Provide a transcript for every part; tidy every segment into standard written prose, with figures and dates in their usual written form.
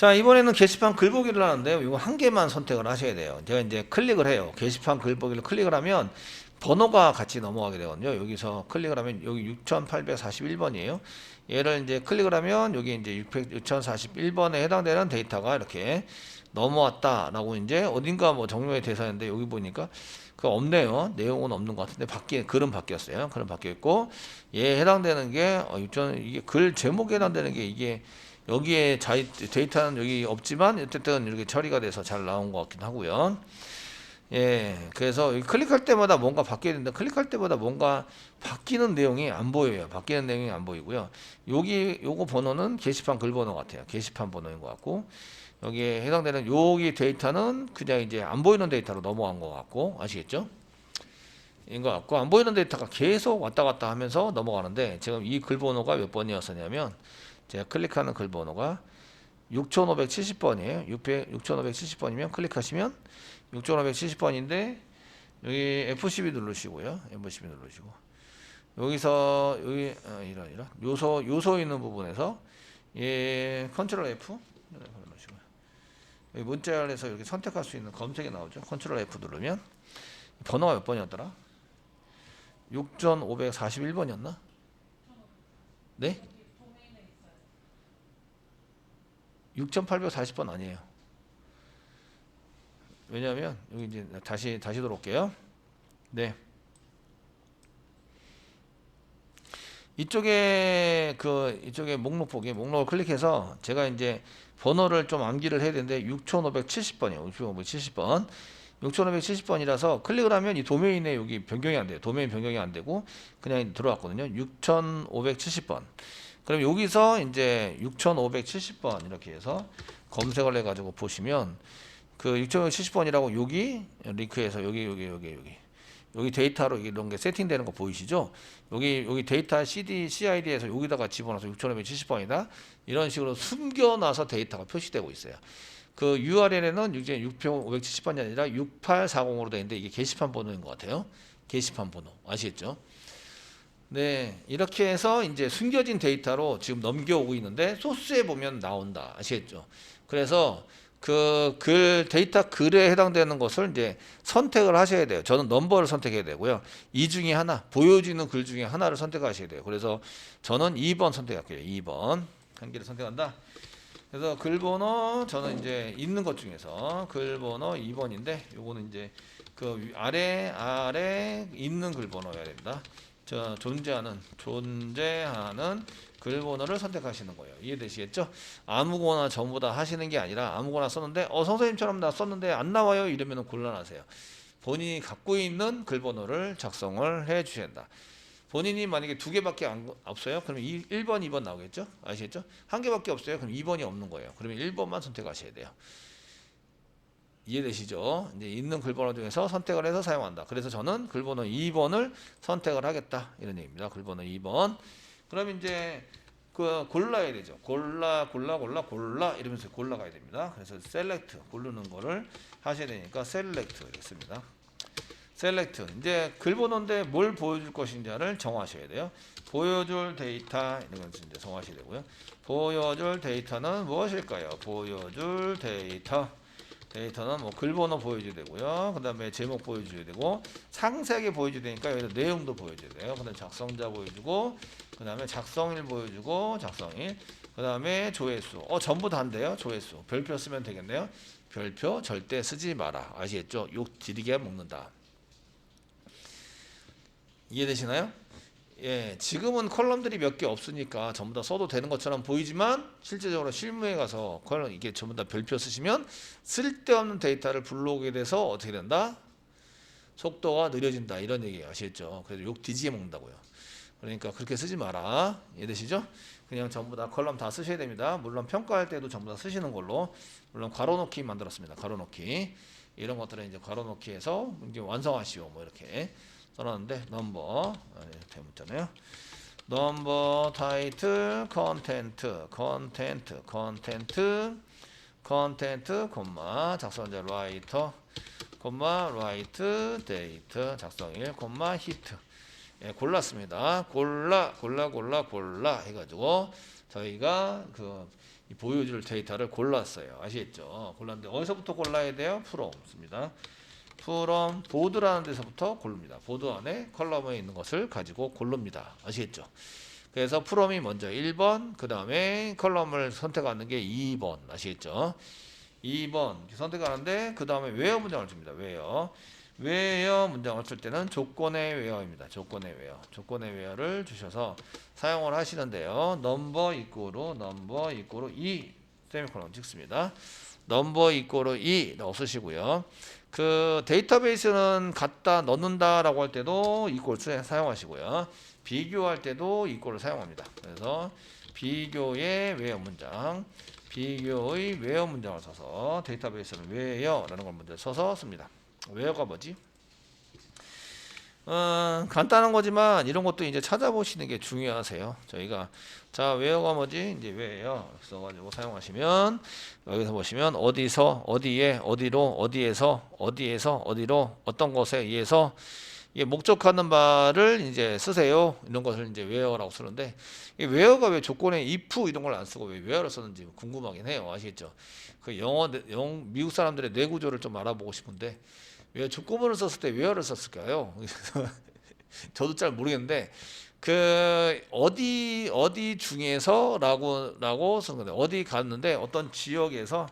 자, 이번에는 게시판 글보기를 하는데요. 이거 한 개만 선택을 하셔야 돼요. 제가 이제 클릭을 해요. 게시판 글보기를 클릭을 하면 번호가 같이 넘어가게 되거든요. 여기서 클릭을 하면 여기 6841번이에요. 얘를 이제 클릭을 하면 여기 이제 6041번에 해당되는 데이터가 이렇게 넘어왔다라고 이제 어딘가 뭐 정료의 대사인데 여기 보니까 그 없네요. 내용은 없는 것 같은데 글은 바뀌었어요. 글은 바뀌었고 얘에 해당되는 게 이게 글 제목에 해당되는 게 이게 여기에 데이터는 여기 없지만 어쨌든 이렇게 처리가 돼서 잘 나온 것 같긴 하고요. 예, 그래서 클릭할 때마다 뭔가 바뀌어야 된다. 클릭할 때마다 뭔가 바뀌는 내용이 안 보여요. 바뀌는 내용이 안 보이고요. 요거 번호는 게시판 글 번호 같아요. 게시판 번호인 것 같고 여기에 해당되는 여기 데이터는 그냥 이제 안 보이는 데이터로 넘어간 것 같고 아시겠죠? 인 것 같고 안 보이는 데이터가 계속 왔다 갔다 하면서 넘어가는데 지금 이 글 번호가 몇 번이었었냐면 제가 클릭하는 글 번호가 6570번이에요. 6570번이면 클릭하시면 6570번인데 여기 F12 누르시고요. F12 누르시고 여기서 여기 이런 요소 있는 부분에서 컨트롤 F 누르시고요. 여기 문자열에서 이렇게 선택할 수 있는 검색이 나오죠. 컨트롤 F 누르면 번호가 몇 번이었더라? 6541번이었나? 네? 6840번 아니에요. 왜냐하면 여기 이제 다시 들어올게요. 네. 이쪽에 목록을 클릭해서 제가 이제 번호를 좀 암기를 해야 되는데 6570번이에요. 6570번. 6570번이라서 클릭을 하면 이 도메인에 여기 변경이 안 돼요. 도메인 변경이 안 되고 그냥 들어왔거든요. 6570번. 그럼 여기서 이제 6570번 이렇게 해서 검색을 해가지고 보시면 그 6570번이라고 여기 링크에서 여기 데이터로 이런 게 세팅되는 거 보이시죠? 여기 데이터 CID에서 여기다가 집어넣어서 6570번이다 이런 식으로 숨겨놔서 데이터가 표시되고 있어요. 그 URL에는 이제 6570번이 아니라 6840으로 되어 있는데 이게 게시판 번호인 것 같아요. 게시판 번호 아시겠죠? 네, 이렇게 해서 이제 숨겨진 데이터로 지금 넘겨오고 있는데 소스에 보면 나온다. 아시겠죠? 그래서 그 데이터 글에 해당되는 것을 이제 선택을 하셔야 돼요. 저는 넘버를 선택해야 되고요. 이 중에 하나, 보여지는 글 중에 하나를 선택하셔야 돼요. 그래서 저는 2번 선택할게요. 2번. 한 개를 선택한다. 그래서 글 번호 저는 이제 있는 것 중에서 글 번호 2번인데 요거는 이제 그 아래 있는 글 번호여야 된다. 존재하는 글 번호를 선택하시는 거예요. 이해되시겠죠? 아무거나 전부 다 하시는 게 아니라 아무거나 썼는데 선생님처럼 나 썼는데 안 나와요 이러면 곤란하세요. 본인이 갖고 있는 글 번호를 작성을 해 주셔야 한다. 본인이 만약에 두 개밖에 없어요? 그러면 1번, 2번 나오겠죠? 아시겠죠? 한 개밖에 없어요? 그럼 2번이 없는 거예요. 그러면 1번만 선택하셔야 돼요. 이해되시죠? 이제 있는 글번호 중에서 선택을 해서 사용한다. 그래서 저는 글번호 2번을 선택을 하겠다. 이런 얘기입니다. 글번호 2번. 그럼 이제 그 골라야 되죠. 골라 이러면서 골라가야 됩니다. 그래서 셀렉트 고르는 거를 하셔야 되니까 셀렉트 이렇습니다. 셀렉트 이제 글번호인데 뭘 보여줄 것인지를 정하셔야 돼요. 보여줄 데이터 이런 것을 이제 정하셔야 되고요. 보여줄 데이터는 무엇일까요? 보여줄 데이터는 뭐 글번호 보여줘야 되고요. 그 다음에 제목 보여줘야 되고 상세하게 보여줘야 되니까 여기서 내용도 보여줘야 돼요. 그 다음에 작성자 보여주고 그 다음에 작성일 보여주고 작성일 그 다음에 조회수 전부 다인데요. 조회수 별표 쓰면 되겠네요. 별표 절대 쓰지 마라. 아시겠죠? 욕 지리게 먹는다. 이해되시나요? 예, 지금은 컬럼들이 몇 개 없으니까 전부 다 써도 되는 것처럼 보이지만 실제적으로 실무에 가서 컬럼 이게 전부 다 별표 쓰시면 쓸데없는 데이터를 불러오게 돼서 어떻게 된다? 속도가 느려진다 이런 얘기예요. 아시겠죠? 그래서 욕 뒤지게 먹는다고요. 그러니까 그렇게 쓰지 마라. 이해되시죠? 그냥 전부 다 컬럼 다 쓰셔야 됩니다. 물론 평가할 때도 전부 다 쓰시는 걸로 물론 괄호넣기 만들었습니다. 괄호넣기 이런 것들은 이제 괄호넣기해서 이제 완성하시오 뭐 이렇게 써놨는데 넘버 잘못잖아요. 넘버 타이틀 컨텐트 콤마 작성자 라이터 콤마 라이트 데이트 작성일 콤마 히트 골랐습니다. 골라 해가지고 저희가 그 이 보여줄 데이터를 골랐어요. 아시겠죠? 골랐는데 어디서부터 골라야 돼요? from입니다. from 보드라는 데서부터 고릅니다. 보드 안에 컬럼에 있는 것을 가지고 고릅니다. 아시겠죠? 그래서 from이 먼저 1번, 그 다음에 컬럼을 선택하는 게 2번. 아시겠죠? 2번 선택하는데 그 다음에 where 문장을 줍니다. where 문장을 쓸 때는 조건의 where입니다. 조건의 where를 주셔서 사용을 하시는데요. number equal 2 세미콜론 찍습니다. number equal 2라고 쓰시고요. 그 데이터베이스는 갖다 넣는다 라고 할 때도 equal 사용하시고요. 비교할 때도 equal을 사용합니다. 그래서 비교의 where 문장, 비교의 where 문장을 써서 데이터베이스는 where라는 걸 먼저 써서 씁니다. where가 뭐지? 간단한 거지만 이런 것도 이제 찾아보시는 게 중요하세요. 저희가 자 where가 뭐지? 이제 where 써가지고 사용하시면 여기서 보시면 어디서 어디에 어디로 어디에서 어디로 어떤 것에 의해서 이게 목적하는 바를 이제 쓰세요. 이런 것을 이제 where라고 쓰는데 이 where가 왜 조건에 if 이런 걸 안 쓰고 왜 where를 썼는지 궁금하긴 해요. 아시겠죠? 그 미국 사람들의 뇌 구조를 좀 알아보고 싶은데 왜 조건문을 썼을 때 where를 썼을까요? 저도 잘 모르겠는데 그 어디 중에서라고 쓴 건데 어디 갔는데 어떤 지역에서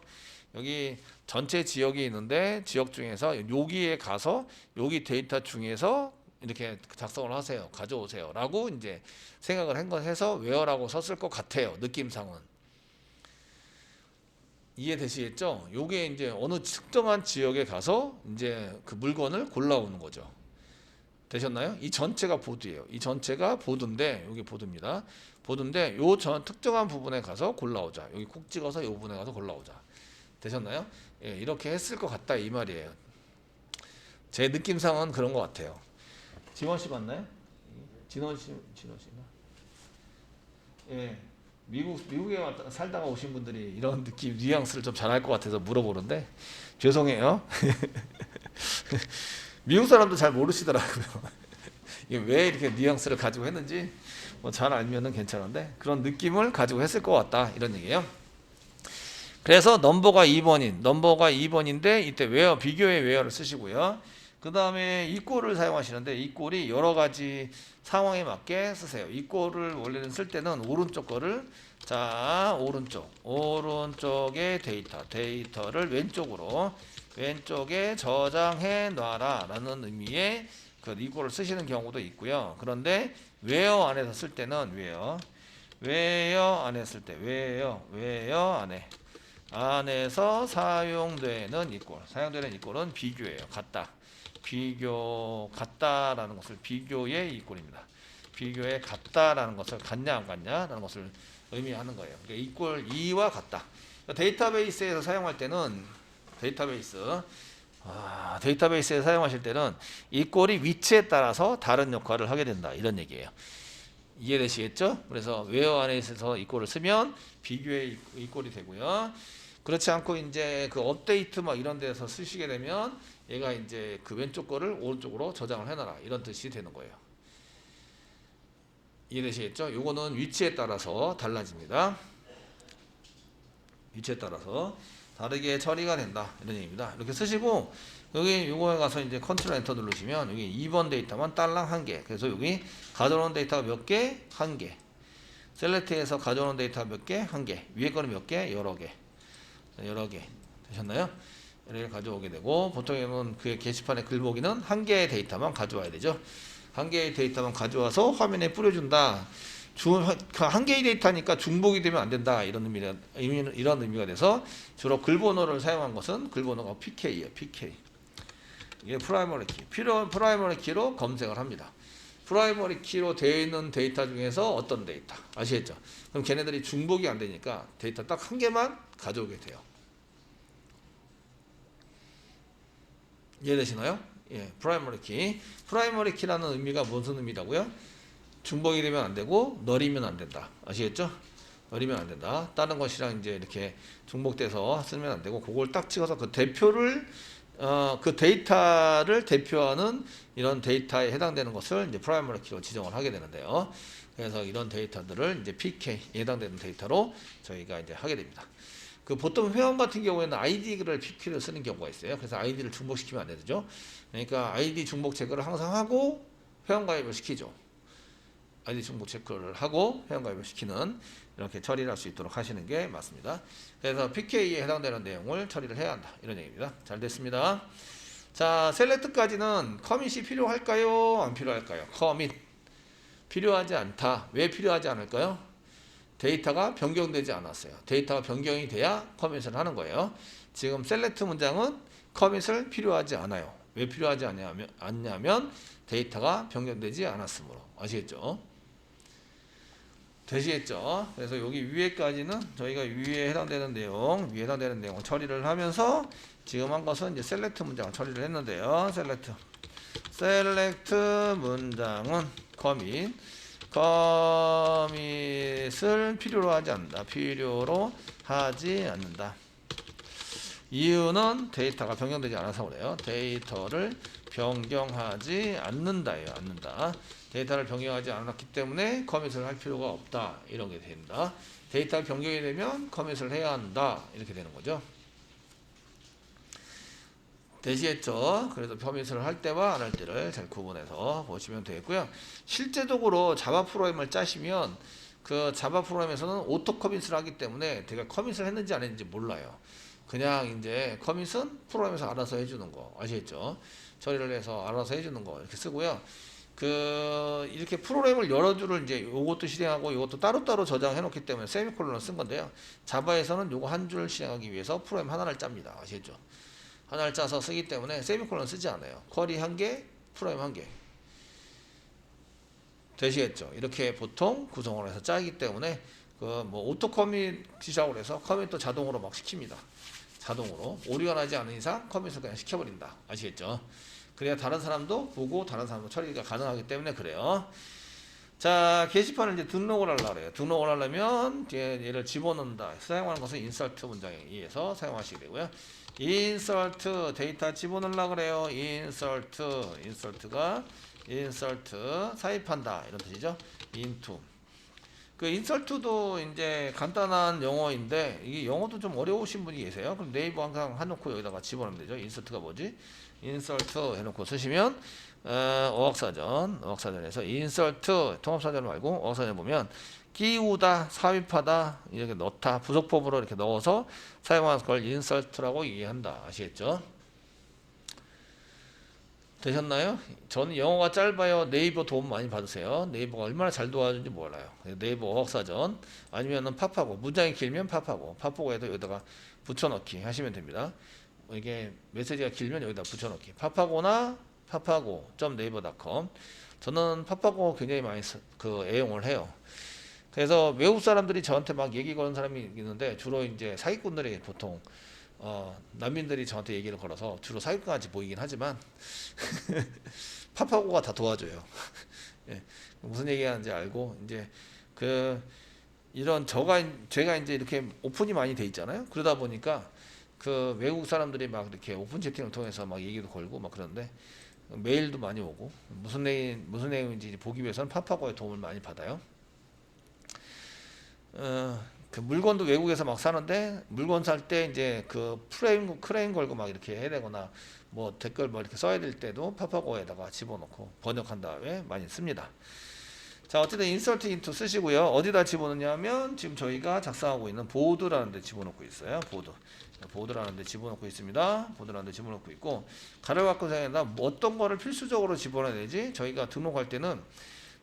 여기 전체 지역이 있는데 지역 중에서 여기에 가서 여기 데이터 중에서 이렇게 작성을 하세요. 가져오세요. 라고 이제 생각을 한 것 해서 where라고 썼을 것 같아요. 느낌상은. 이해되시겠죠? 요게 이제 어느 특정한 지역에 가서 이제 그 물건을 골라오는 거죠. 되셨나요? 이 전체가 보드예요. 이 전체가 보드인데 여기 보드입니다. 보드인데 요 특정한 부분에 가서 골라오자. 여기 콕 찍어서 요 부분에 가서 골라오자. 되셨나요? 예, 이렇게 했을 것 같다 이 말이에요. 제 느낌상은 그런 것 같아요. 지원 씨 맞나요? 진원 씨인가? 예. 미국에 살다가 오신 분들이 이런 느낌, 뉘앙스를 좀 잘할 것 같아서 물어보는데 죄송해요. 미국 사람도 잘 모르시더라고요. 이게 왜 이렇게 뉘앙스를 가지고 했는지 뭐 잘 알면은 괜찮은데 그런 느낌을 가지고 했을 것 같다 이런 얘기예요. 그래서 넘버가 2번인데 이때 where 비교의 where를 쓰시고요. 그 다음에 equal을 사용하시는데 equal이 여러 가지 상황에 맞게 쓰세요. equal을 원래는 쓸 때는 오른쪽 거를 자 오른쪽의 데이터를 왼쪽에 저장해 놔라 라는 의미의 그 equal을 쓰시는 경우도 있고요. 그런데 where 안에서 쓸 때는 where 안에 쓸 때 where 안에서 사용되는 equal은 비교예요. 같다라는 것을 비교의 equal입니다. 비교의 같다라는 것을 같냐 안 같냐라는 것을 의미하는 거예요. 그러니까 equal 2와 같다. 데이터베이스에서 사용할 때는 데이터베이스에 사용하실 때는 equal이 위치에 따라서 다른 역할을 하게 된다 이런 얘기예요. 이해되시겠죠? 그래서 where 안에 있어서 equal을 쓰면 비교의 equal이 되고요. 그렇지 않고 이제 그 업데이트 막 이런 데서 쓰시게 되면 얘가 이제 그 왼쪽 거를 오른쪽으로 저장을 해놔라 이런 뜻이 되는 거예요. 이해되시겠죠? 요거는 위치에 따라서 달라집니다. 위치에 따라서 다르게 처리가 된다 이런 얘기입니다. 이렇게 쓰시고 여기 요거에 가서 이제 컨트롤 엔터 누르시면 여기 2번 데이터만 딸랑 1개. 그래서 여기 가져오는 데이터가 몇 개? 1개. 셀렉트에서 가져오는 데이터가 몇 개? 1개. 위에 거는 몇 개? 여러 개. 되셨나요? 얘를 가져오게 되고 보통은 그 게시판의 글보기는 한 개의 데이터만 가져와야 되죠. 한 개의 데이터만 가져와서 화면에 뿌려준다. 한 개의 데이터니까 중복이 되면 안 된다. 이런 의미가 돼서 주로 글번호를 사용한 것은 글번호가 PK예요. PK. 이게 프라이머리 키로 검색을 합니다. 프라이머리 키로 되어 있는 데이터 중에서 어떤 데이터 아시겠죠? 그럼 걔네들이 중복이 안 되니까 데이터 딱 한 개만 가져오게 돼요. 이해되시나요? 예, 프라이머리 키라는 의미가 무슨 의미라고요? 중복이 되면 안 되고 너리면 안 된다. 아시겠죠? 너리면 안 된다. 다른 것이랑 이제 이렇게 중복돼서 쓰면 안 되고 그걸 딱 찍어서 그 그 데이터를 대표하는 이런 데이터에 해당되는 것을 이제 프라이머리 키로 지정을 하게 되는데요. 그래서 이런 데이터들을 이제 PK 해당되는 데이터로 저희가 이제 하게 됩니다. 그 보통 회원 같은 경우에는 아이디를 PK를 쓰는 경우가 있어요. 그래서 아이디를 중복시키면 안 되죠. 그러니까 아이디 중복 체크를 항상 하고 회원 가입을 시키죠. 아이디 중복 체크를 하고 회원 가입을 시키는 이렇게 처리를 할 수 있도록 하시는 게 맞습니다. 그래서 PK에 해당되는 내용을 처리를 해야 한다. 이런 얘기입니다. 잘 됐습니다. 자, 셀렉트까지는 커밋이 필요할까요? 안 필요할까요? 커밋 필요하지 않다. 왜 필요하지 않을까요? 데이터가 변경되지 않았어요. 데이터가 변경이 돼야 커밋을 하는 거예요. 지금 셀렉트 문장은 커밋을 필요하지 않아요. 왜 필요하지 않냐면 데이터가 변경되지 않았으므로. 아시겠죠? 되시겠죠? 그래서 여기 위에까지는 저희가 위에 해당되는 내용을 처리를 하면서 지금 한 것은 이제 셀렉트 문장을 처리를 했는데요. 셀렉트 문장은 커밋을 필요로 하지 않는다. 이유는 데이터가 변경되지 않아서 그래요. 데이터를 변경하지 않는다예요. 데이터를 변경하지 않았기 때문에 커밋을 할 필요가 없다. 이런 게 됩니다. 데이터가 변경이 되면 커밋을 해야 한다. 이렇게 되는 거죠. 되시겠죠? 그래서 커밋을 할 때와 안 할 때를 잘 구분해서 보시면 되겠고요. 실제적으로 자바 프로그램을 짜시면 그 자바 프로그램에서는 오토 커밋을 하기 때문에 제가 커밋을 했는지 안 했는지 몰라요. 그냥 이제 커밋은 프로그램에서 알아서 해주는 거 아시겠죠? 처리를 해서 알아서 해주는 거 이렇게 쓰고요. 이렇게 프로그램을 여러 줄을 이제 요것도 실행하고 요것도 따로따로 저장해 놓기 때문에 세미콜론을 쓴 건데요. 자바에서는 요거 한 줄 실행하기 위해서 프로그램 하나를 짭니다. 아시겠죠? 하나를 짜서 쓰기 때문에 세미콜론 쓰지 않아요. 쿼리 한 개, 프로그램 한 개. 되시겠죠? 이렇게 보통 구성을 해서 짜기 때문에 오토 커밋이라고 해서 커밋도 자동으로 막 시킵니다. 자동으로 오류가 나지 않은 이상 커밋을 그냥 시켜버린다. 아시겠죠? 그래야 다른 사람도 보고 다른 사람도 처리가 가능하기 때문에 그래요. 자, 게시판을 이제 등록을 하려고 그래요. 등록을 하려면 얘를 집어넣는다. 사용하는 것은 인서트 문장에 의해서 사용하시게 되고요. 인서트 데이터 집어넣으려고 그래요. 인서트가 삽입한다 이런 뜻이죠. into. 그 인설트도 이제 간단한 영어인데 이게 영어도 좀 어려우신 분이 계세요. 그럼 네이버 항상 해놓고 여기다가 집어넣으면 되죠. 인서트가 뭐지? 인설트 해놓고 쓰시면 어학사전에서 인설트 통합사전 말고 어학사전에 보면 끼우다, 삽입하다, 이렇게 넣다, 부속법으로 이렇게 넣어서 사용하는 걸 인설트라고 얘기한다. 아시겠죠? 되셨나요? 저는 영어가 짧아요. 네이버 도움 많이 받으세요. 네이버가 얼마나 잘 도와주는지 몰라요. 네이버 어학사전 아니면은 팝하고 문장이 길면 팝하고에도 여기다가 붙여넣기 하시면 됩니다. 이게 메시지가 길면 여기다 붙여넣기. 팝하고나 팝하고.naver.com 저는 팝하고 굉장히 많이 애용을 해요. 그래서 외국 사람들이 저한테 막 얘기 거는 사람이 있는데 주로 이제 사기꾼들이 보통 난민들이 저한테 얘기를 걸어서 주로 사기꾼같이 보이긴 하지만 팝하고가 다 도와줘요. 예, 무슨 얘기하는지 알고 이제 제가 이제 이렇게 오픈이 많이 돼 있잖아요. 그러다 보니까 외국 사람들이 막 이렇게 오픈 채팅을 통해서 막 얘기도 걸고 막 그러는데 메일도 많이 오고 무슨 내용인지 보기 위해서는 팝하고의 도움을 많이 받아요. 그 물건도 외국에서 막 사는데 물건 살 때 이제 크레인 걸고 막 이렇게 해야 되거나 댓글 이렇게 써야 될 때도 팝하고에다가 집어넣고 번역한 다음에 많이 씁니다. 자, 어쨌든 인서트 인투 쓰시고요. 어디다 집어넣냐면 지금 저희가 작성하고 있는 보드라는 데 집어넣고 있어요. 보드라는 데 집어넣고 있습니다. 보드라는 데 집어넣고 있고 가로 바꿔 사용한다. 어떤 거를 필수적으로 집어넣어야 되지? 저희가 등록할 때는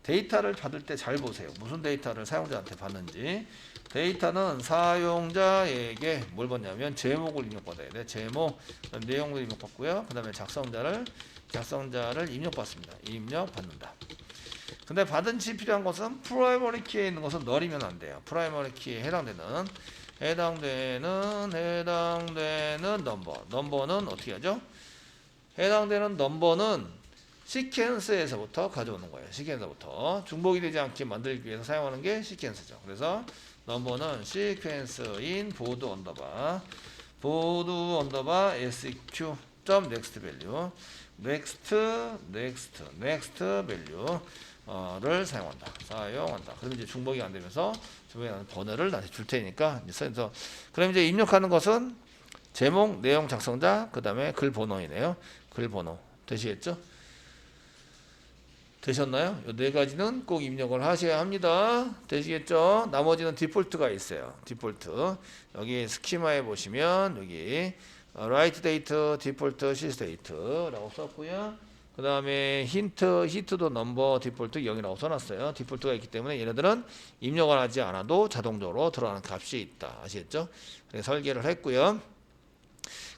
데이터를 받을 때 잘 보세요. 무슨 데이터를 사용자한테 받는지. 데이터는 사용자에게 뭘 받냐면 제목을 입력받아야 돼. 제목, 내용을 입력받고요. 그 다음에 작성자를 입력받습니다. 입력받는다. 근데 받은지 필요한 것은 프라이머리 키에 있는 것은 널이면 안 돼요. 프라이머리 키에 해당되는 넘버는 어떻게 하죠? 해당되는 넘버는 시퀀스에서부터 가져오는 거예요. 시퀀스부터 중복이 되지 않게 만들기 위해서 사용하는 게 시퀀스죠. 그래서 넘버는 시퀀스인 보드 언더바 SQ.next value next value 를 사용한다. 그러면 이제 중복이 안 되면서 중복이 안 되는 번호를 다시 줄 테니까 그래서 그럼 이제 입력하는 것은 제목, 내용 작성자, 그 다음에 글 번호이네요. 글 번호 되시겠죠? 되셨나요? 이 네 가지는 꼭 입력을 하셔야 합니다. 되시겠죠? 나머지는 디폴트가 있어요. 디폴트. 여기 스키마에 보시면 여기 write date 디폴트 sys date라고 썼고요. 그 다음에 히트도 넘버 디폴트 0이라고 써놨어요. 디폴트가 있기 때문에 얘네들은 입력을 하지 않아도 자동적으로 들어가는 값이 있다. 아시겠죠? 그래서 설계를 했고요.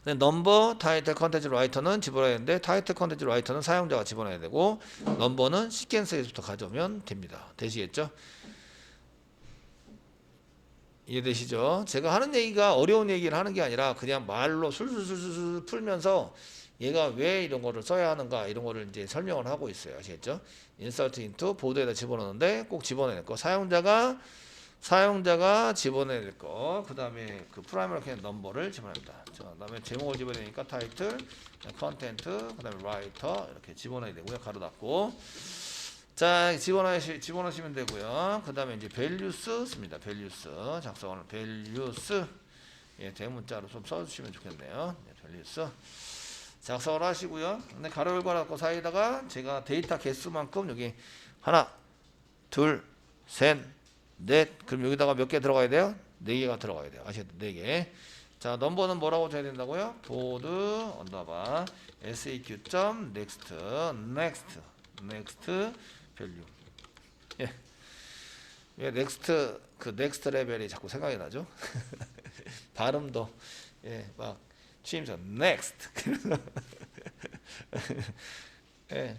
넘버, 타이틀, 컨텐츠, 라이터는 집어넣어야 되는데 타이틀, 컨텐츠, 라이터는 사용자가 집어넣어야 되고 넘버는 시퀀스에서부터 가져오면 됩니다. 되시겠죠? 이해되시죠? 제가 하는 얘기가 어려운 얘기를 하는 게 아니라 그냥 말로 술술술술 풀면서 얘가 왜 이런 거를 써야 하는가 이런 거를 이제 설명을 하고 있어요. 아시겠죠? insert into 보드에다 집어넣는데 꼭 집어넣어야 될 거. 사용자가 집어내야 될 거. 그 다음에 그 프라이머리 키는 넘버를 집어냅니다. 그 다음에 제목을 집어내야 되니까 타이틀, 컨텐트, 그 다음에 라이터 이렇게 집어넣어야 되고요. 가로 닫고. 자, 집어넣으시면 되고요. 그 다음에 이제 values 씁니다. values. 작성하는 values. 예, 대문자로 좀 써주시면 좋겠네요. values. 작성을 하시고요. 근데 가로 열고 닫고 사이에다가 제가 데이터 개수만큼 여기 하나, 둘, 셋, 넷. 그럼 여기다가 몇 개 들어가야 돼요? 4개가 들어가야 돼요. 아시겠죠? 4개. 자, 넘버는 뭐라고 줘야 된다고요? 보드 언더바 seq.next value. 예. 왜 넥스트 그 넥스트 레벨이 자꾸 생각이 나죠? 발음도 막 취임사 next. 예.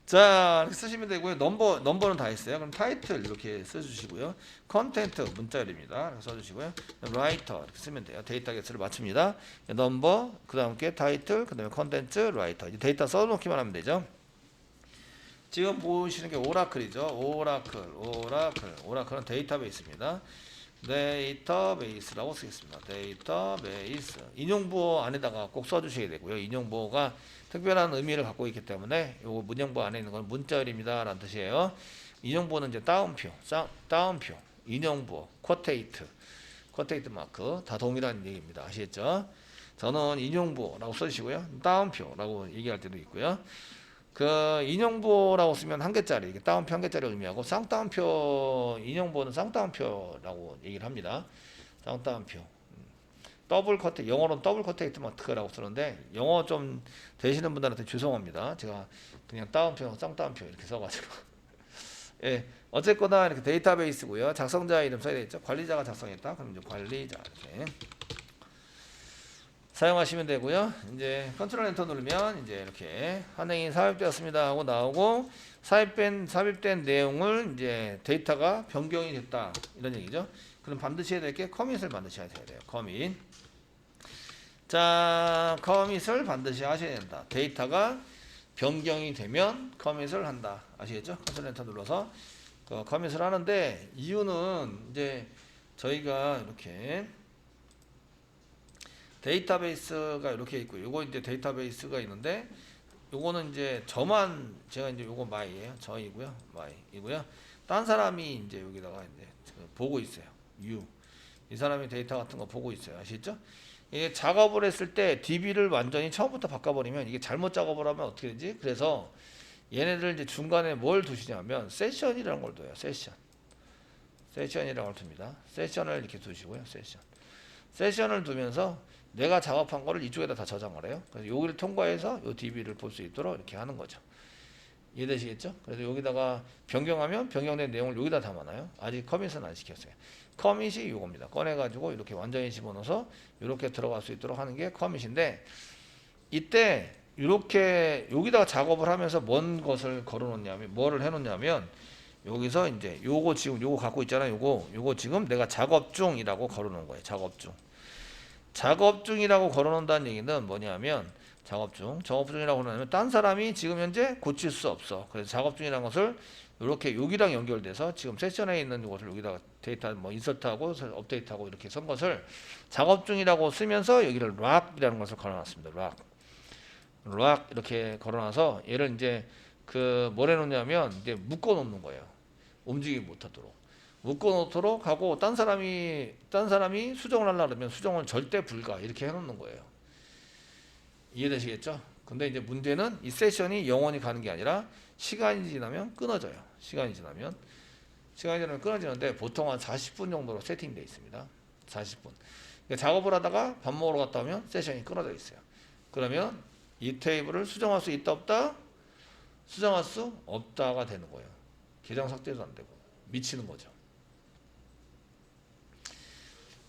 자, 이렇게 쓰시면 되고요. 넘버는 다 있어요. 그럼 타이틀 이렇게 써주시고요. 컨텐트 문자열입니다. 이렇게 써주시고요. 라이터 이렇게 쓰면 돼요. 데이터 개수를 맞춥니다. 넘버, 그 다음 게 타이틀, 그 다음에 컨텐트, 라이터. 이제 데이터 써놓기만 하면 되죠. 지금 보시는 게 오라클이죠. 오라클은 데이터베이스입니다. 데이터베이스라고 쓰겠습니다. 데이터베이스. 인용부호 안에다가 꼭 써주셔야 되고요. 인용부호가 특별한 의미를 갖고 있기 때문에 요거 문형부호 안에 있는 건 문자열입니다 라는 뜻이에요. 인용부호는 이제 따옴표, 인용부호, 쿼테이트 마크 다 동일한 얘기입니다. 아시겠죠? 저는 인용부호라고 써주시고요. 따옴표라고 얘기할 때도 있고요. 그 인용부호라고 쓰면 한 개짜리, 이게 따옴표 한 개짜리 의미하고 쌍따옴표, 인용부호는 쌍따옴표라고 얘기를 합니다. 쌍따옴표. 더블 커트, 영어로는 더블 커테이트 마크라고 쓰는데 영어 좀 되시는 분들한테 죄송합니다. 제가 그냥 따옴표, 쌍따옴표 이렇게 써가지고. 예, 어쨌거나 이렇게 데이터베이스고요. 작성자 이름 써야 되겠죠. 관리자가 작성했다. 그럼 이제 관리자 이렇게 사용하시면 되고요. 이제 컨트롤 엔터 누르면 이제 이렇게 한행이 삽입되었습니다 하고 나오고 삽입된 내용을 이제 데이터가 변경이 됐다 이런 얘기죠. 그럼 반드시 해야 될 게 커밋을 반드시 하셔야 돼요. 커밋. 자, 커밋을 반드시 하셔야 된다. 데이터가 변경이 되면 커밋을 한다. 아시겠죠? 컨트롤 엔터 눌러서 커밋을 하는데 이유는 이제 저희가 이렇게 데이터베이스가 이렇게 있고 요거 이제 데이터베이스가 있는데 요거는 이제 제가 이제 요거 마이예요. 저이고요. 마이이고요. 딴 사람이 이제 여기다가 이제 보고 있어요. 이 사람이 데이터 같은 거 보고 있어요. 아시죠? 이게 작업을 했을 때 DB를 완전히 처음부터 바꿔버리면 이게 잘못 작업을 하면 어떻게 되지? 그래서 얘네들 이제 중간에 뭘 두시냐면 세션이라는 걸 둬요. 세션이라는 걸 둡니다. 세션을 이렇게 두시고요. 세션을 두면서 내가 작업한 거를 이쪽에다 다 저장을 해요. 그래서 여기를 통과해서 이 DB를 볼 수 있도록 이렇게 하는 거죠. 이해되시겠죠? 그래서 여기다가 변경하면 변경된 내용을 여기다 담아놔요. 아직 커밋은 안 시켰어요. 커밋이 이겁니다. 꺼내가지고 이렇게 완전히 집어넣어서 이렇게 들어갈 수 있도록 하는 게 커밋인데 이때 이렇게 여기다가 작업을 하면서 뭔 것을 걸어놓냐면 뭐를 해놓냐면 여기서 이제 요거 지금 요거 갖고 있잖아요. 요거 지금 내가 작업 중이라고 걸어놓은 거예요. 작업 중이라고 걸어놓는다는 얘기는 뭐냐면 작업 중이라고 걸어놓으면 딴 사람이 지금 현재 고칠 수 없어. 그래서 작업 중이라는 것을 이렇게 여기랑 연결돼서 지금 세션에 있는 것을 여기다가 데이터 뭐 인서트하고 업데이트하고 이렇게 쓴 것을 작업 중이라고 쓰면서 여기를 락이라는 것을 걸어놨습니다. 락 이렇게 걸어놔서 얘를 이제 뭘 해놓냐면 이제 묶어 놓는 거예요. 움직이지 못하도록. 묶어 놓도록 하고 딴 사람이 수정을 하려고 그러면 수정은 절대 불가 이렇게 해놓는 거예요. 이해되시겠죠? 근데 이제 문제는 이 세션이 영원히 가는 게 아니라 시간이 지나면 끊어져요. 시간이 지나면 끊어지는데 보통 한 40분 정도로 세팅되어 있습니다. 40분. 그러니까 작업을 하다가 밥 먹으러 갔다 오면 세션이 끊어져 있어요. 그러면 이 테이블을 수정할 수 있다 없다? 수정할 수 없다가 되는 거예요. 계정 삭제도 안 되고 미치는 거죠.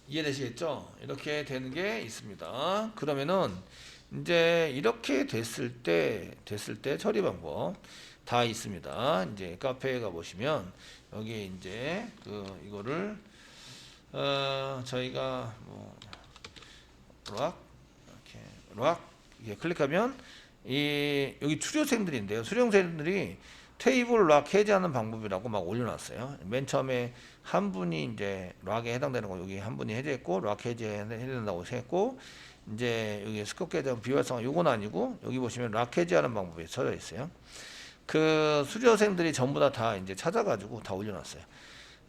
이해되시겠죠? 이렇게 되는 게 있습니다. 그러면은 이제 이렇게 됐을 때 처리 방법 다 있습니다. 이제 카페에 가 보시면 여기 이제 이거를 저희가 뭐 락 이렇게 클릭하면 여기 수료생들인데요. 수료생들이 테이블 락 해제하는 방법이라고 막 올려놨어요. 맨 처음에 한 분이 이제 락에 해당되는 거 여기 한 분이 해제했고 락 해제해야 된다고 했고 이제 여기 스쿼트 계정 비활성화 요건 아니고 여기 보시면 락 해제하는 방법이 써져 있어요. 그 수료생들이 전부 다 이제 찾아가지고 다 올려놨어요.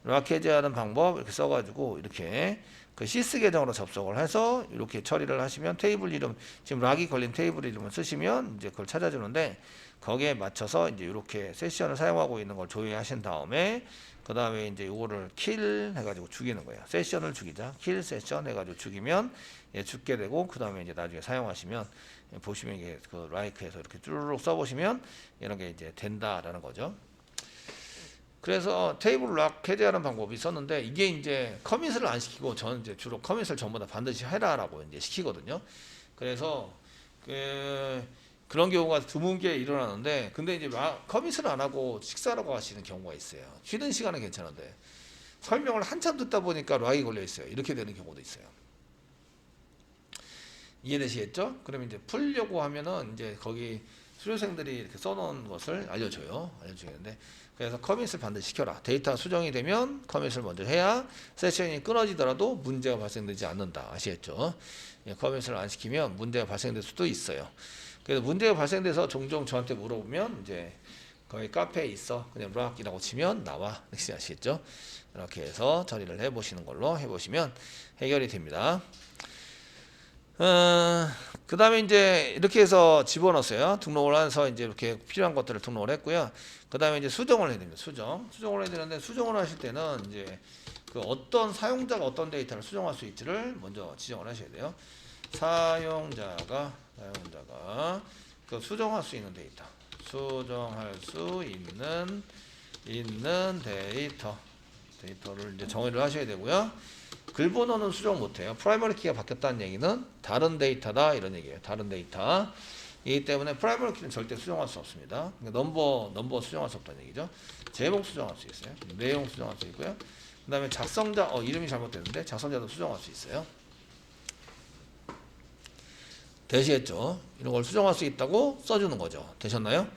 락 해제하는 방법 이렇게 써가지고 이렇게 그 시스 계정으로 접속을 해서 이렇게 처리를 하시면 테이블 이름 지금 락이 걸린 테이블 이름을 쓰시면 이제 그걸 찾아주는데 거기에 맞춰서 이제 이렇게 세션을 사용하고 있는 걸 조회하신 다음에 그 다음에 이제 이거를 킬 해가지고 죽이는 거예요. 세션을 죽이자. 킬 세션 해가지고 죽이면 죽게 되고 그 다음에 이제 나중에 사용하시면 보시면 이게 그 라이크해서 이렇게 쭈르륵 써보시면 이런 게 이제 된다라는 거죠. 그래서 테이블 락 해제하는 방법이 있었는데 이게 이제 커밋을 안 시키고 저는 이제 주로 커밋을 전부 다 반드시 해라라고 이제 시키거든요. 그래서 그런 경우가 드물게 일어나는데 근데 이제 커밋을 안 하고 식사하러 가시는 경우가 있어요. 쉬는 시간은 괜찮은데 설명을 한참 듣다 보니까 락이 걸려 있어요. 이렇게 되는 경우도 있어요. 이해되시겠죠? 그러면 이제 풀려고 하면은 이제 거기 수료생들이 이렇게 써놓은 것을 알려주는데 그래서 커밋을 반드시 시켜라. 데이터 수정이 되면 커밋을 먼저 해야 세션이 끊어지더라도 문제가 발생되지 않는다. 아시겠죠? 커밋을 안 시키면 문제가 발생될 수도 있어요. 그래서 문제가 발생돼서 종종 저한테 물어보면 이제 거기 카페에 있어 그냥 락이라고 치면 나와. 이렇게 아시겠죠? 이렇게 해서 처리를 해보시는 걸로 해보시면 해결이 됩니다. 그 다음에 이제 이렇게 해서 집어넣었어요. 등록을 해서 이제 이렇게 필요한 것들을 등록을 했고요. 그 다음에 이제 수정을 해야 됩니다. 수정을 해야 되는데 수정을 하실 때는 이제 그 어떤 사용자가 어떤 데이터를 수정할 수 있지를 먼저 지정을 하셔야 돼요. 사용자가 그 수정할 수 있는 데이터, 수정할 수 있는 데이터를 이제 정의를 하셔야 되고요. 글 번호는 수정 못해요. 프라이머리 키가 바뀌었다는 얘기는 다른 데이터다 이런 얘기예요. 다른 데이터. 이기 때문에 프라이머리 키는 절대 수정할 수 없습니다. 그러니까 넘버 수정할 수 없다는 얘기죠. 제목 수정할 수 있어요. 내용 수정할 수 있고요. 그 다음에 작성자 이름이 잘못됐는데 작성자도 수정할 수 있어요. 되시겠죠? 이런 걸 수정할 수 있다고 써주는 거죠. 되셨나요?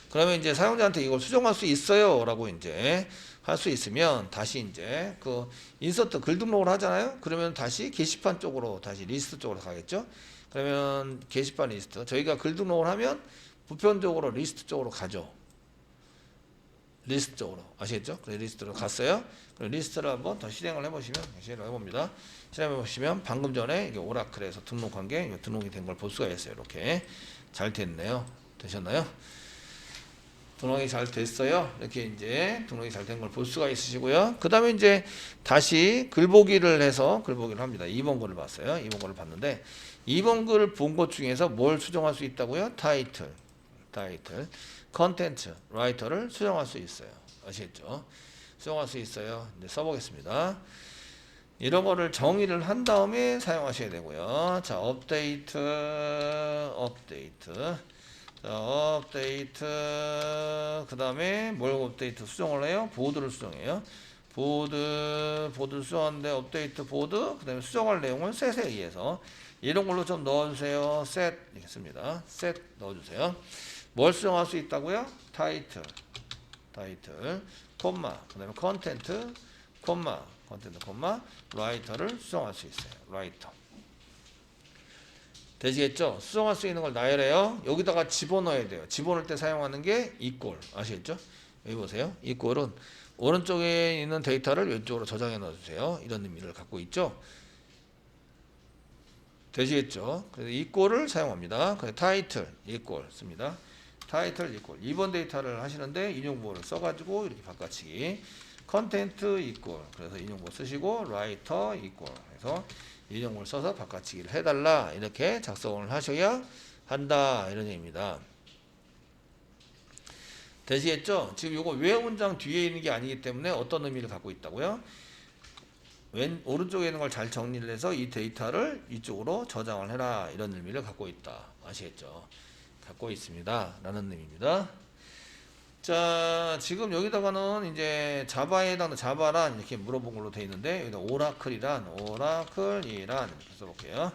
그러면 이제 사용자한테 이걸 수정할 수 있어요 라고 이제 할 수 있으면 다시 이제 그 인서트 글 등록을 하잖아요. 그러면 다시 게시판 쪽으로 다시 리스트 쪽으로 가겠죠. 그러면 게시판 리스트 저희가 글 등록을 하면 보편적으로 리스트 쪽으로 가죠. 리스트 쪽으로 아시겠죠? 그래서 리스트로 갔어요. 리스트를 한번 더 실행을 해보시면 실행해봅니다. 실행해보시면 방금 전에 이게 오라클에서 등록한 게 등록이 된 걸 볼 수가 있어요. 이렇게 잘 됐네요. 되셨나요? 등록이 잘 됐어요. 이렇게 이제 등록이 잘 된 걸 볼 수가 있으시고요. 그 다음에 이제 다시 글보기를 해서 글보기를 합니다. 2번 글을 봤어요. 2번 글을 봤는데 2번 글을 본 것 중에서 뭘 수정할 수 있다고요? 타이틀, 컨텐츠, 라이터를 수정할 수 있어요. 아시겠죠? 수정할 수 있어요. 이제 써보겠습니다. 이런 거를 정의를 한 다음에 사용하셔야 되고요. 자, 업데이트. 그 다음에 뭘 업데이트 수정을 해요? 보드를 수정해요. 보드를 수정하는데 업데이트 보드, 그 다음에 수정할 내용을 셋에 의해서 이런 걸로 좀 넣어주세요. 셋 이렇게 씁니다. 셋 넣어주세요. 뭘 수정할 수 있다고요? 타이틀, 콤마, 그 다음에 컨텐트, 콤마, 라이터를 수정할 수 있어요. 라이터. 되시겠죠? 수정할 수 있는 걸 나열해요. 여기다가 집어넣어야 돼요. 집어넣을 때 사용하는 게 equal. 아시겠죠? 여기 보세요. equal은 오른쪽에 있는 데이터를 왼쪽으로 저장해 넣어주세요. 이런 의미를 갖고 있죠. 되시겠죠? 그래서 equal을 사용합니다. 그래서 title equal 씁니다. title equal 2번 데이터를 하시는데 인용보를 써가지고 이렇게 바꿔치기. content equal 그래서 인용보 쓰시고 writer equal 그래서 인용보를 써서 바꿔치기를 해달라 이렇게 작성을 하셔야 한다 이런 얘기입니다. 되시겠죠? 지금 요거 왜 문장 뒤에 있는 게 아니기 때문에 어떤 의미를 갖고 있다고요? 오른쪽에 있는 걸 잘 정리를 해서 이 데이터를 이쪽으로 저장을 해라 이런 의미를 갖고 있다. 아시겠죠? 갖고 있습니다. 라는 의미입니다. 자, 지금 여기다가는 이제 자바에 해당하는 자바란 이렇게 물어본 걸로 되어 있는데 여기다 오라클이란 이렇게 써볼게요.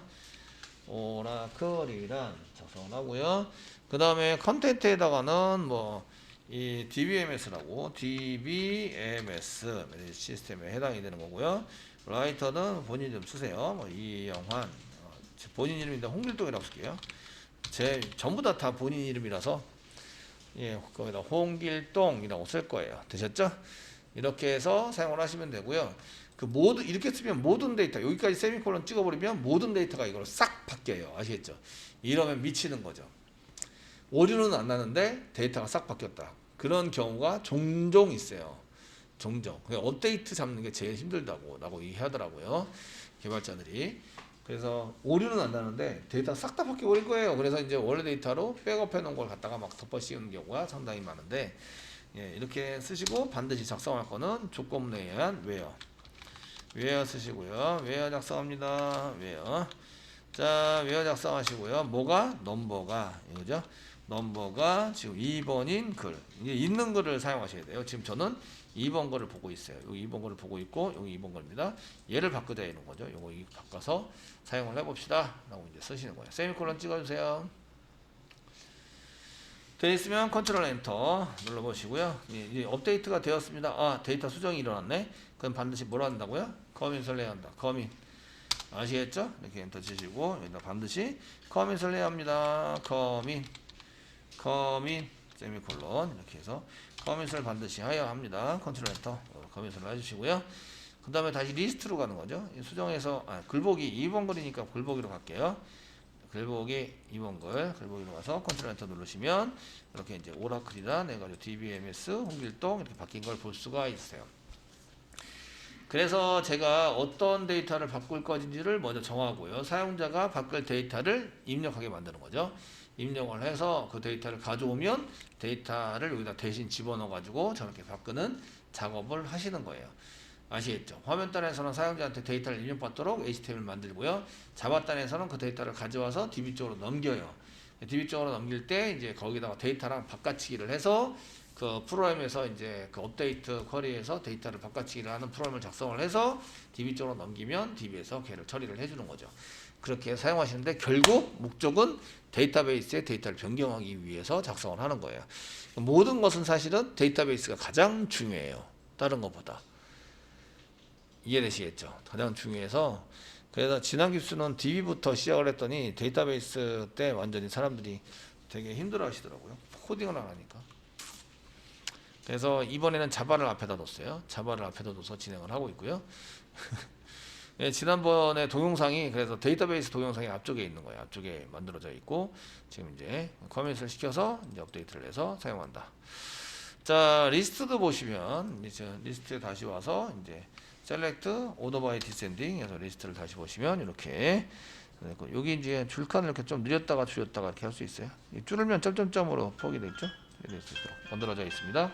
오라클이란 작성을 하고요. 그 다음에 컨텐트에다가는 뭐 이 DBMS라고 DBMS 시스템에 해당이 되는 거고요. 라이터는 본인 이름 쓰세요. 뭐 이영환 본인 이름인데 홍길동이라고 쓸게요. 제 전부 다 본인 이름이라서 예, 거기다 홍길동이라고 쓸 거예요. 되셨죠? 이렇게 해서 사용을 하시면 되고요. 그 모든 이렇게 쓰면 모든 데이터 여기까지 세미콜론 찍어버리면 모든 데이터가 이걸로 싹 바뀌어요. 아시겠죠? 이러면 미치는 거죠. 오류는 안 나는데 데이터가 싹 바뀌었다. 그런 경우가 종종 있어요. 종종. 업데이트 잡는 게 제일 힘들다고 라고 얘기하더라고요. 개발자들이. 그래서 오류는 안 나는데 데이터가 싹 다 바뀌어버릴 거예요. 그래서 이제 원래 데이터로 백업해 놓은 걸 갖다가 막 덮어 씌우는 경우가 상당히 많은데 예, 이렇게 쓰시고 반드시 작성할 거는 조건문에 의한 웨어 쓰시고요. 웨어 작성합니다. 웨어. 자, 웨어 작성하시고요. 뭐가? 넘버가 이거죠. 넘버가 지금 2번인 글. 이게 있는 글을 사용하셔야 돼요. 지금 저는 2번 거를 보고 있어요. 여기 2번 거를 보고 있고 여기 2번 거입니다. 얘를 바꾸자 이런 거죠. 요거 바꿔서 사용을 해봅시다. 라고 이제 쓰시는 거예요. 세미콜론 찍어주세요. 되어 있으면 컨트롤 엔터 눌러보시고요. 이제 업데이트가 되었습니다. 아, 데이터 수정이 일어났네. 그럼 반드시 뭐라 한다고요? 커밋을 해야 한다. 커밋. 아시겠죠? 이렇게 엔터 치시고 여기다 반드시 커밋을 해야 합니다. 커밋 세미콜론 이렇게 해서 커밋을 반드시 해야 합니다. 컨트롤 엔터 커밋을 해주시고요. 그 다음에 다시 리스트로 가는 거죠. 수정해서 글보기 2번 글이니까 글보기로 갈게요. 글보기 2번 글보기로 가서 컨트롤 엔터 누르시면 이렇게 이제 오라클이란 해가지고 DBMS 홍길동 이렇게 바뀐 걸 볼 수가 있어요. 그래서 제가 어떤 데이터를 바꿀 것인지를 먼저 정하고요. 사용자가 바꿀 데이터를 입력하게 만드는 거죠. 입력을 해서 그 데이터를 가져오면 데이터를 여기다 대신 집어넣어 가지고 저렇게 바꾸는 작업을 하시는 거예요. 아시겠죠? 화면단에서는 사용자한테 데이터를 입력받도록 HTML 만들고요. 자바단에서는 그 데이터를 가져와서 DB 쪽으로 넘겨요. DB 쪽으로 넘길 때 이제 거기다가 데이터랑 바꿔치기를 해서 그 프로그램에서 이제 그 업데이트 쿼리에서 데이터를 바꿔치기를 하는 프로그램을 작성을 해서 DB 쪽으로 넘기면 DB에서 걔를 처리를 해주는 거죠. 그렇게 사용하시는데 결국 목적은 데이터베이스에 데이터를 변경하기 위해서 작성을 하는 거예요. 모든 것은 사실은 데이터베이스가 가장 중요해요. 다른 것보다. 이해되시겠죠? 가장 중요해서 그래서 지난 기수는 DB부터 시작을 했더니 데이터베이스 때 완전히 사람들이 되게 힘들어 하시더라고요. 코딩을 안 하니까. 그래서 이번에는 자바를 앞에다 뒀어요. 자바를 앞에다 둬서 진행을 하고 있고요. 예, 지난번에 동영상이 그래서 데이터베이스 동영상이 앞쪽에 있는 거예요. 앞쪽에 만들어져 있고 지금 이제 커밋을 시켜서 이제 업데이트를 해서 사용한다. 자, 리스트도 보시면 이제 리스트에 다시 와서 이제 셀렉트 오더 바이 디센딩 해서 리스트를 다시 보시면 이렇게 여기 이제 줄칸을 이렇게 좀 늘렸다가 줄였다가 이렇게 할 수 있어요. 줄으면 점점점으로 포기되어 있죠. 이렇게 만들어져 있습니다.